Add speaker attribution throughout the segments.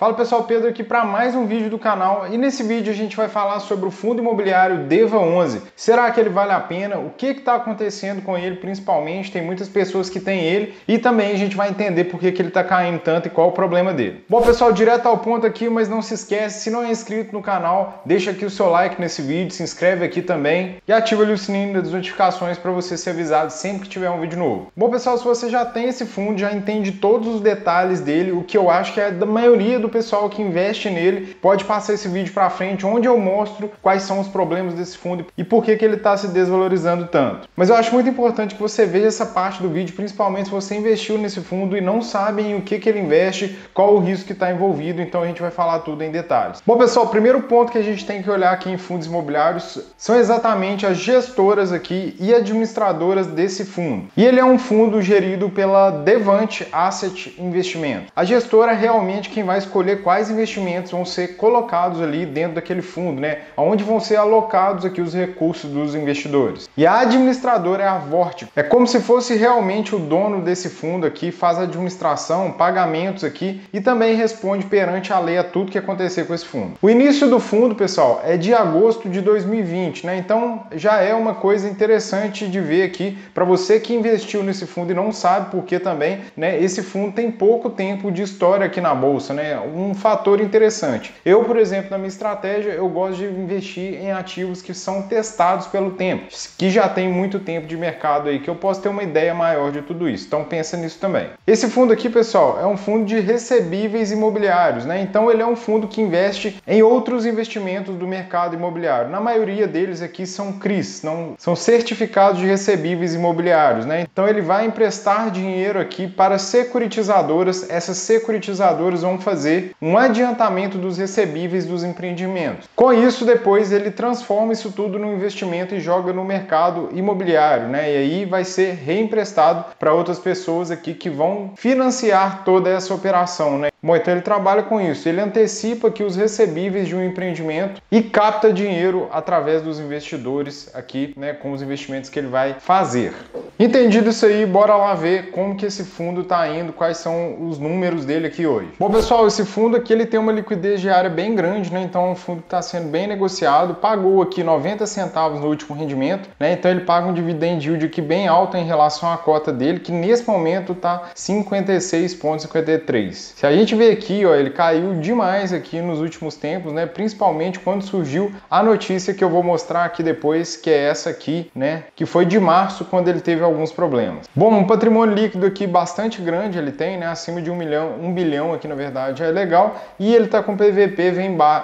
Speaker 1: Fala pessoal, Pedro aqui para mais um vídeo do canal e nesse vídeo a gente vai falar sobre o fundo imobiliário DEVA11. Será que ele vale a pena? O que está acontecendo com ele principalmente? Tem muitas pessoas que têm ele e também a gente vai entender por que ele está caindo tanto e qual o problema dele. Bom pessoal, direto ao ponto aqui, mas não se esquece, se não é inscrito no canal, deixa aqui o seu like nesse vídeo, se inscreve aqui também e ativa ali o sininho das notificações para você ser avisado sempre que tiver um vídeo novo. Bom pessoal, se você já tem esse fundo, já entende todos os detalhes dele, o que eu acho que é da maioria do pessoal que investe nele, pode passar esse vídeo para frente, onde eu mostro quais são os problemas desse fundo e por que ele está se desvalorizando tanto. Mas eu acho muito importante que você veja essa parte do vídeo, principalmente se você investiu nesse fundo e não sabe em o que ele investe, qual o risco que está envolvido, então a gente vai falar tudo em detalhes. Bom pessoal, o primeiro ponto que a gente tem que olhar aqui em fundos imobiliários são exatamente as gestoras aqui e administradoras desse fundo. E ele é um fundo gerido pela Devant Asset Investimento. A gestora é realmente quem vai escolher quais investimentos vão ser colocados ali dentro daquele fundo, né? Onde vão ser alocados aqui os recursos dos investidores. E a administradora é a Vortico. É como se fosse realmente o dono desse fundo aqui, faz a administração, pagamentos aqui e também responde perante a lei a tudo que acontecer com esse fundo. O início do fundo, pessoal, é de agosto de 2020, né? Então já é uma coisa interessante de ver aqui para você que investiu nesse fundo e não sabe por que também, né? Esse fundo tem pouco tempo de história aqui na bolsa, né? Um fator interessante. Eu, por exemplo, na minha estratégia, eu gosto de investir em ativos que são testados pelo tempo, que já tem muito tempo de mercado aí, que eu posso ter uma ideia maior de tudo isso. Então pensa nisso também. Esse fundo aqui, pessoal, é um fundo de recebíveis imobiliários, né? Então ele é um fundo que investe em outros investimentos do mercado imobiliário. Na maioria deles aqui são CRIs, não são certificados de recebíveis imobiliários, né? Então ele vai emprestar dinheiro aqui para securitizadoras. Essas securitizadoras vão fazer um adiantamento dos recebíveis dos empreendimentos. Com isso, depois ele transforma isso tudo no investimento e joga no mercado imobiliário, né? E aí vai ser reemprestado para outras pessoas aqui que vão financiar toda essa operação, né? Bom, então ele trabalha com isso, ele antecipa aqui os recebíveis de um empreendimento e capta dinheiro através dos investidores aqui, né, com os investimentos que ele vai fazer. Entendido isso aí, bora lá ver como que esse fundo está indo, quais são os números dele aqui hoje. Bom pessoal, esse fundo aqui ele tem uma liquidez diária bem grande, né, então é um fundo que está sendo bem negociado, pagou aqui 90 centavos no último rendimento, né, então ele paga um dividend yield aqui bem alto em relação à cota dele, que nesse momento está 56,53. Se a gente vê aqui, ó, ele caiu demais aqui nos últimos tempos, né? Principalmente quando surgiu a notícia que eu vou mostrar aqui depois, que é essa aqui, né? Que foi de março, quando ele teve alguns problemas. Bom, um patrimônio líquido aqui bastante grande ele tem, né? Acima de 1 bilhão aqui na verdade, é legal. E ele tá com PVP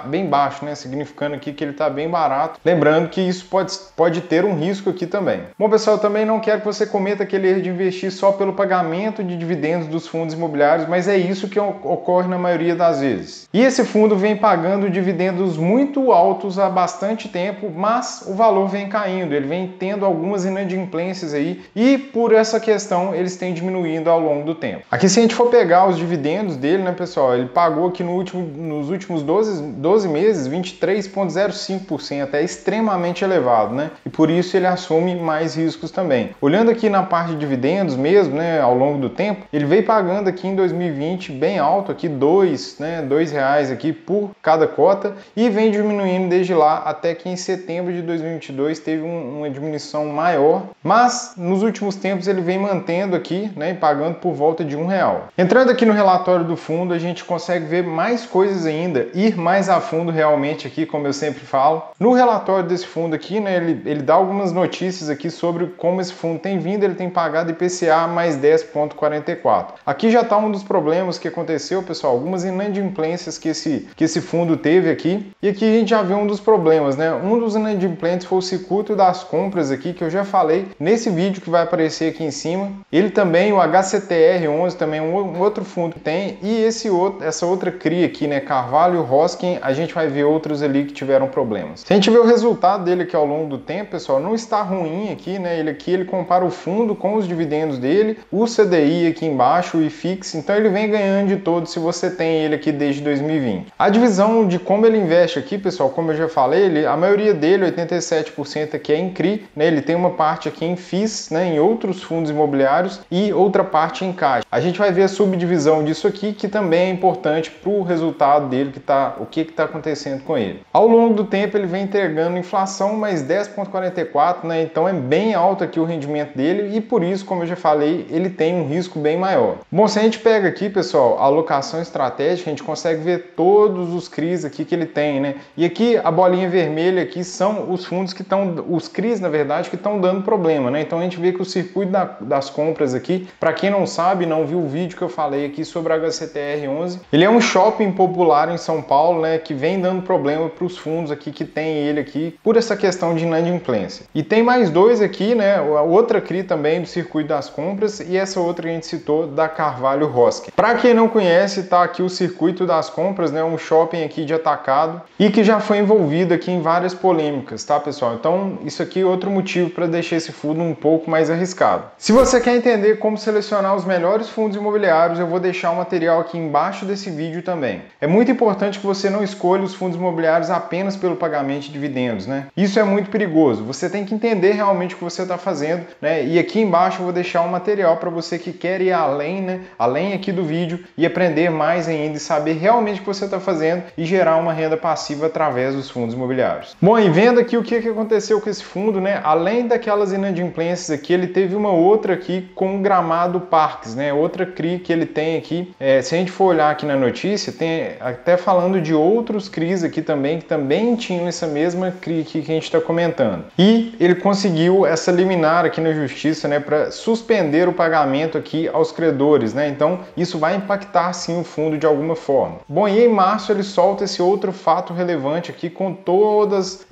Speaker 1: bem baixo, né? Significando aqui que ele tá bem barato. Lembrando que isso pode ter um risco aqui também. Bom, pessoal, eu também não quero que você cometa aquele erro de investir só pelo pagamento de dividendos dos fundos imobiliários, mas é isso que ocorre na maioria das vezes. E esse fundo vem pagando dividendos muito altos há bastante tempo, mas o valor vem caindo, ele vem tendo algumas inadimplências aí e por essa questão eles têm diminuindo ao longo do tempo. Aqui se a gente for pegar os dividendos dele, né pessoal, ele pagou aqui nos últimos 12 meses 23,05%, é extremamente elevado, né? E por isso ele assume mais riscos também. Olhando aqui na parte de dividendos mesmo, né, ao longo do tempo, ele veio pagando aqui em 2020 bem alto, aqui R$2 aqui por cada cota e vem diminuindo desde lá até que em setembro de 2022 teve uma diminuição maior, mas nos últimos tempos ele vem mantendo aqui, né, pagando por volta de R$1. Entrando aqui no relatório do fundo, a gente consegue ver mais coisas ainda, ir mais a fundo realmente aqui, como eu sempre falo. No relatório desse fundo aqui, né, ele dá algumas notícias aqui sobre como esse fundo tem vindo, ele tem pagado IPCA mais 10,44. Aqui já está um dos problemas que aconteceu, pessoal, algumas inadimplências que esse fundo teve aqui, e aqui a gente já vê um dos problemas, né? Um dos inadimplentes foi o circuito das compras aqui, que eu já falei nesse vídeo que vai aparecer aqui em cima. Ele também, o HCTR11, também um outro fundo que tem, e essa outra CRI aqui, né, Carvalho Hoskin, a gente vai ver outros ali que tiveram problemas. Se a gente ver o resultado dele aqui ao longo do tempo, pessoal, não está ruim aqui, né? Ele compara o fundo com os dividendos dele, o CDI aqui embaixo, o IFIX, então ele vem ganhando de todos todo se você tem ele aqui desde 2020. A divisão de como ele investe aqui, pessoal, como eu já falei, a maioria dele, 87% aqui é em CRI, né? Ele tem uma parte aqui em FIIs, né? Em outros fundos imobiliários e outra parte em caixa. A gente vai ver a subdivisão disso aqui, que também é importante para o resultado dele, o que está acontecendo com ele. Ao longo do tempo ele vem entregando inflação mais 10,44, né? Então é bem alto aqui o rendimento dele e por isso, como eu já falei, ele tem um risco bem maior. Bom, se a gente pega aqui, pessoal, a alocação estratégica, a gente consegue ver todos os CRIs aqui que ele tem, né? E aqui a bolinha vermelha aqui são os fundos que estão, os CRIs na verdade, que estão dando problema, né? Então a gente vê que o circuito das compras aqui, para quem não sabe, não viu o vídeo que eu falei aqui sobre a HCTR11, ele é um shopping popular em São Paulo, né? Que vem dando problema para os fundos aqui que tem ele aqui por essa questão de inadimplência. E tem mais dois aqui, né? A outra CRI também do circuito das compras e essa outra que a gente citou da Carvalho Hosking. Para quem não conhece, tá aqui o circuito das compras, né? Um shopping aqui de atacado e que já foi envolvido aqui em várias polêmicas, tá, pessoal? Então isso aqui é outro motivo para deixar esse fundo um pouco mais arriscado. Se você quer entender como selecionar os melhores fundos imobiliários, eu vou deixar o material aqui embaixo desse vídeo também. É muito importante que você não escolha os fundos imobiliários apenas pelo pagamento de dividendos, né? Isso é muito perigoso. Você tem que entender realmente o que você está fazendo, né? E aqui embaixo eu vou deixar um material para você que quer ir além, né? Além aqui do vídeo e aprender mais ainda e saber realmente o que você está fazendo e gerar uma renda passiva através dos fundos imobiliários. Bom, e vendo aqui o que aconteceu com esse fundo, né? Além daquelas inadimplências aqui, ele teve uma outra aqui com o Gramado Parques, né? Outra CRI que ele tem aqui. Se a gente for olhar aqui na notícia, tem até falando de outros CRIs aqui também, que também tinham essa mesma CRI aqui que a gente está comentando. E ele conseguiu essa liminar aqui na justiça, né? Para suspender o pagamento aqui aos credores, né? Então, isso vai impactar sim o fundo de alguma forma. Bom, e em março ele solta esse outro fato relevante aqui com todas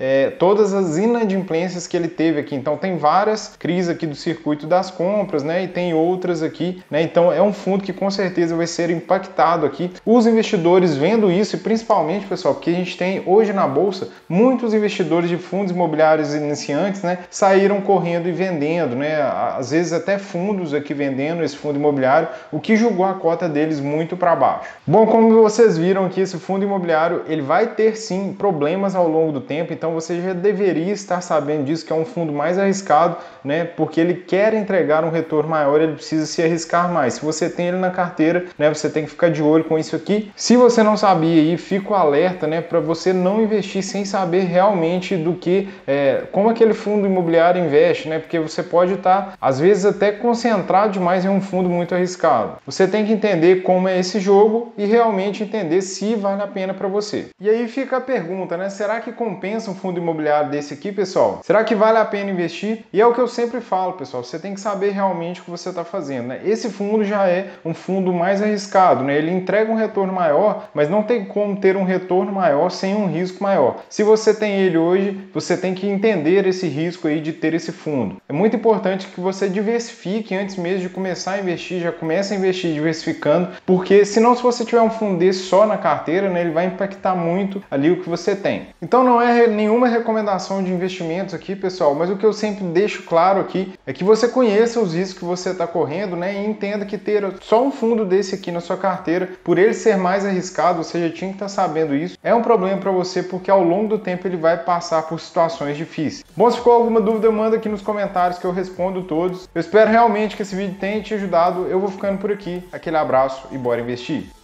Speaker 1: as inadimplências que ele teve aqui. Então, tem várias CRIs aqui do circuito das compras, né? E tem outras aqui, né? Então, é um fundo que com certeza vai ser impactado aqui. Os investidores vendo isso e principalmente, pessoal, porque a gente tem hoje na bolsa muitos investidores de fundos imobiliários iniciantes, né? Saíram correndo e vendendo, né? Às vezes até fundos aqui vendendo esse fundo imobiliário, o que jogou a cota deles muito para baixo. Bom, como vocês viram aqui, esse fundo imobiliário ele vai ter sim problemas ao longo do tempo, então você já deveria estar sabendo disso, que é um fundo mais arriscado, né? Porque ele quer entregar um retorno maior, ele precisa se arriscar mais. Se você tem ele na carteira, né? Você tem que ficar de olho com isso aqui. Se você não sabia aí, fica o alerta, né? Para você não investir sem saber realmente do que, como aquele fundo imobiliário investe, né? Porque você pode estar, às vezes, até concentrado demais em um fundo muito arriscado. Você tem que entender como é esse jogo e realmente entender se vale a pena para você. E aí fica a pergunta, né? Será que compensa um fundo imobiliário desse aqui, pessoal? Será que vale a pena investir? E é o que eu sempre falo, pessoal. Você tem que saber realmente o que você está fazendo, né? Esse fundo já é um fundo mais arriscado, né? Ele entrega um retorno maior, mas não tem como ter um retorno maior sem um risco maior. Se você tem ele hoje, você tem que entender esse risco aí de ter esse fundo. É muito importante que você diversifique antes mesmo de começar a investir, já comece a investir diversificando, porque senão se você tiver um fundo desse só na carteira, né, ele vai impactar muito ali o que você tem. Então não é nenhuma recomendação de investimentos aqui, pessoal, mas o que eu sempre deixo claro aqui é que você conheça os riscos que você está correndo, né, e entenda que ter só um fundo desse aqui na sua carteira, por ele ser mais arriscado, você já tinha que estar sabendo isso, é um problema para você, porque ao longo do tempo ele vai passar por situações difíceis. Bom, se ficou alguma dúvida, manda aqui nos comentários que eu respondo todos. Eu espero realmente que esse vídeo tenha te ajudado. Eu vou ficando por aqui. Aquele abraço e bora investir!